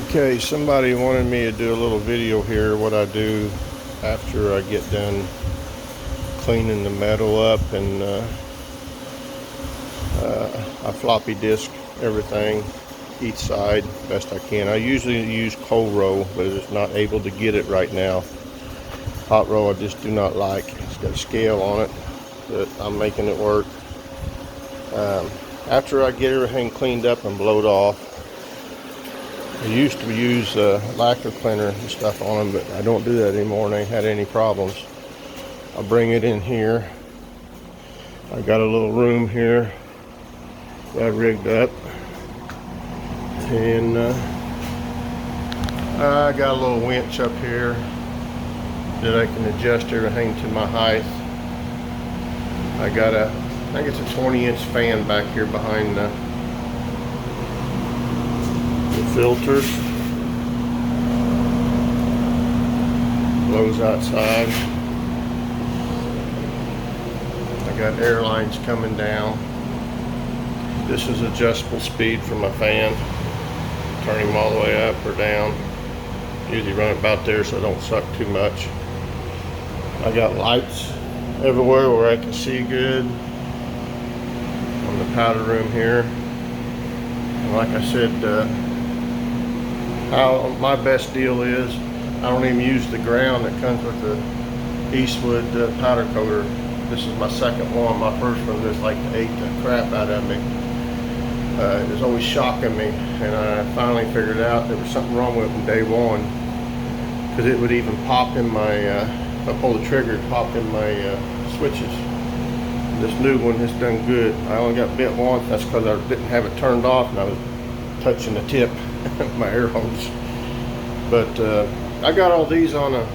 Okay, somebody wanted me to do a little video here, what I do after I get done cleaning the metal up, and I floppy disk everything each side best I can. I usually use cold roll, but it's not able to get it right now. Hot roll I just do not like. It's got a scale on it, but I'm making it work. After I get everything cleaned up and blowed off, I used to use lacquer cleaner and stuff on them, but I don't do that anymore, and I ain't had any problems. I'll bring it in here. I got a little room here that I rigged up, and I got a little winch up here that I can adjust everything to my height. I got I think it's a 20-inch fan back here behind the filters. Blows outside. I got air lines coming down. This is adjustable speed for my fan. Turn him all the way up or down. Usually run it about there so I don't suck too much. I got lights everywhere where I can see good on the powder room here. And like I said, my best deal is I don't even use the ground that comes with the Eastwood powder coater. This is my second one. My first one just like ate the crap out of me. It was always shocking me, and I finally figured out there was something wrong with it from day one, because it would even pop in my, if I pull the trigger, it popped in my switches. This new one has done good. I only got bit once. That's because I didn't have it turned off and I was touching the tip of my air hose. But I got all these on a,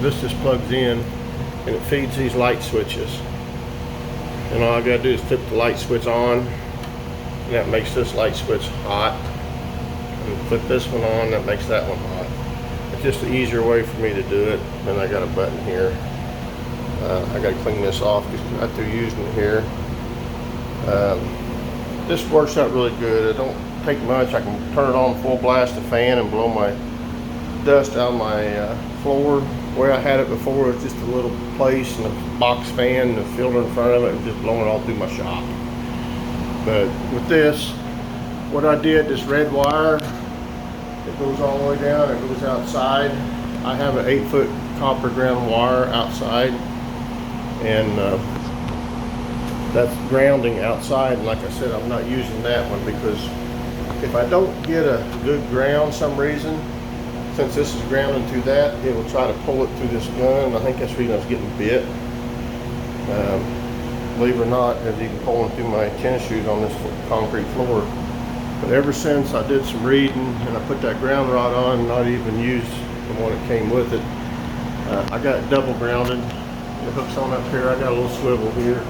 this just plugs in and it feeds these light switches. And all I gotta do is flip the light switch on, and that makes this light switch hot. And flip this one on, that makes that one hot. It's just an easier way for me to do it. Then I got a button here. I gotta clean this off just not through using it here. This works out really good. It don't take much. I can turn it on full blast the fan and blow my dust out of my floor. Where I had it before was just a little place and a box fan and a filter in front of it and just blowing it all through my shop. But with this, what I did, this red wire, it goes all the way down, it goes outside. I have an 8-foot copper ground wire outside, and that's grounding outside. And like I said, I'm not using that one because if I don't get a good ground some reason, since this is grounding through that, it will try to pull it through this gun. I think that's the reason I was getting bit. Believe it or not, as you can pull them through my tennis shoes on this concrete floor. But ever since I did some reading and I put that ground rod on, not even used the one that came with it, I got it double grounded. It hooks on up here. I got a little swivel here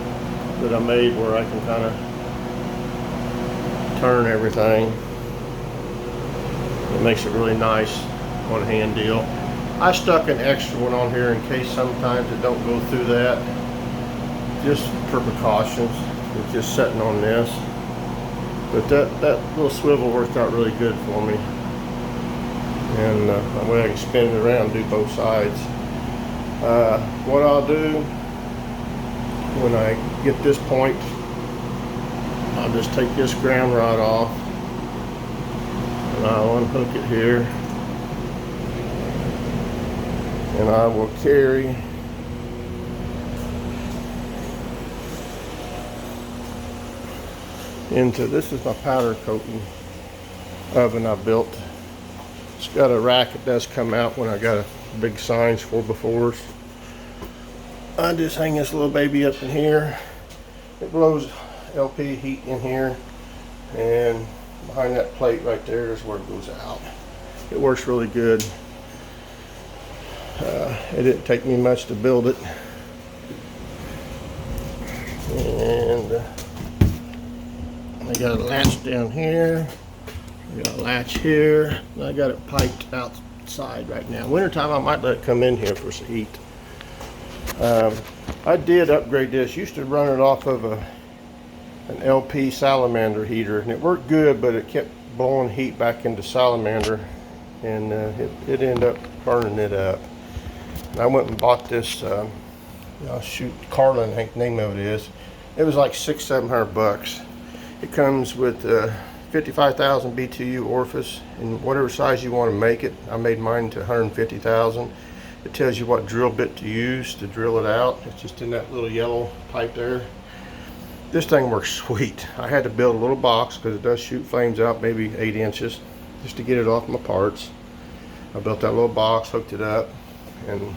that I made where I can kind of turn everything. It makes it really nice one hand deal. I stuck an extra one on here in case sometimes it don't go through that, just for precautions. It's just sitting on this. But that little swivel worked out really good for me, and that way I can spin it around and do both sides. What I'll do when I get this point, I'll just take this ground rod off and I'll unhook it here, and I will carry into, this is my powder coating oven I built. It's got a rack that does come out when I got a big signs 4x4s. I just hang this little baby up in here. It blows LP heat in here, and behind that plate right there is where it goes out. It works really good. It didn't take me much to build it. And I got a latch down here. I got a latch here. And I got it piped outside right now. Wintertime I might let it come in here for some heat. I did upgrade this. Used to run it off of an LP salamander heater, and it worked good, but it kept blowing heat back into salamander, and it ended up burning it up. And I went and bought this, shoot, Carlin, I think the name of it is. It was like $600-700. It comes with 55,000 BTU orifice in whatever size you want to make it. I made mine to 150,000. It tells you what drill bit to use to drill it out. It's just in that little yellow pipe there. This thing works sweet. I had to build a little box because it does shoot flames out maybe 8 inches just to get it off my parts. I built that little box, hooked it up, and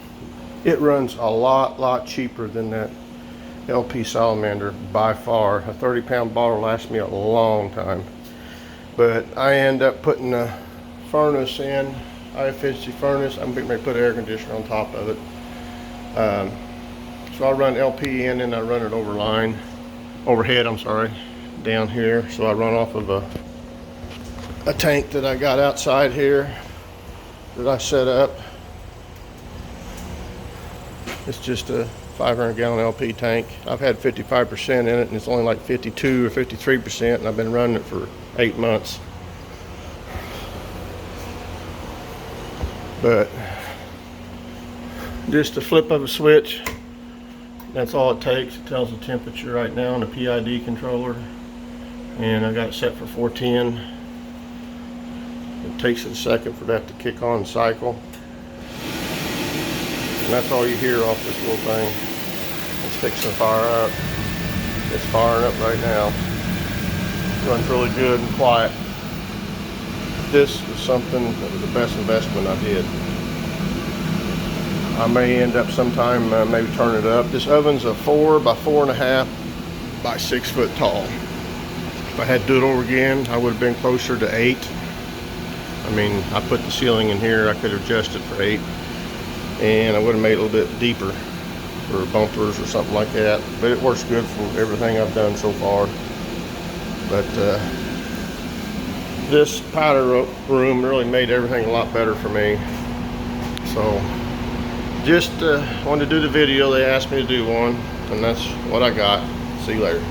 it runs a lot cheaper than that LP Salamander by far. A 30-pound bottle lasts me a long time. But I end up putting a furnace in, high efficiency furnace. I'm getting ready to put an air conditioner on top of it. So I run LP in and I run it overhead, down here. So I run off of a tank that I got outside here that I set up. It's just a 500-gallon LP tank. I've had 55% in it, and it's only like 52 or 53%, and I've been running it for 8 months. But just a flip of a switch, that's all it takes. It tells the temperature right now on the PID controller, and I got it set for 410. It takes a second for that to kick on and cycle. And that's all you hear off this little thing. It's fixing to fire up. It's firing up right now. Runs really good and quiet. This was something that was the best investment I did. I may end up sometime maybe turn it up. This oven's a 4 by 4.5 by 6 foot tall. If I had to do it over again, I would have been closer to 8. I mean, I put the ceiling in here. I could adjust it for 8. And I would have made it a little bit deeper for bumpers or something like that. But it works good for everything I've done so far. But this powder room really made everything a lot better for me. So just wanted to do the video. They asked me to do one, and that's what I got. See you later.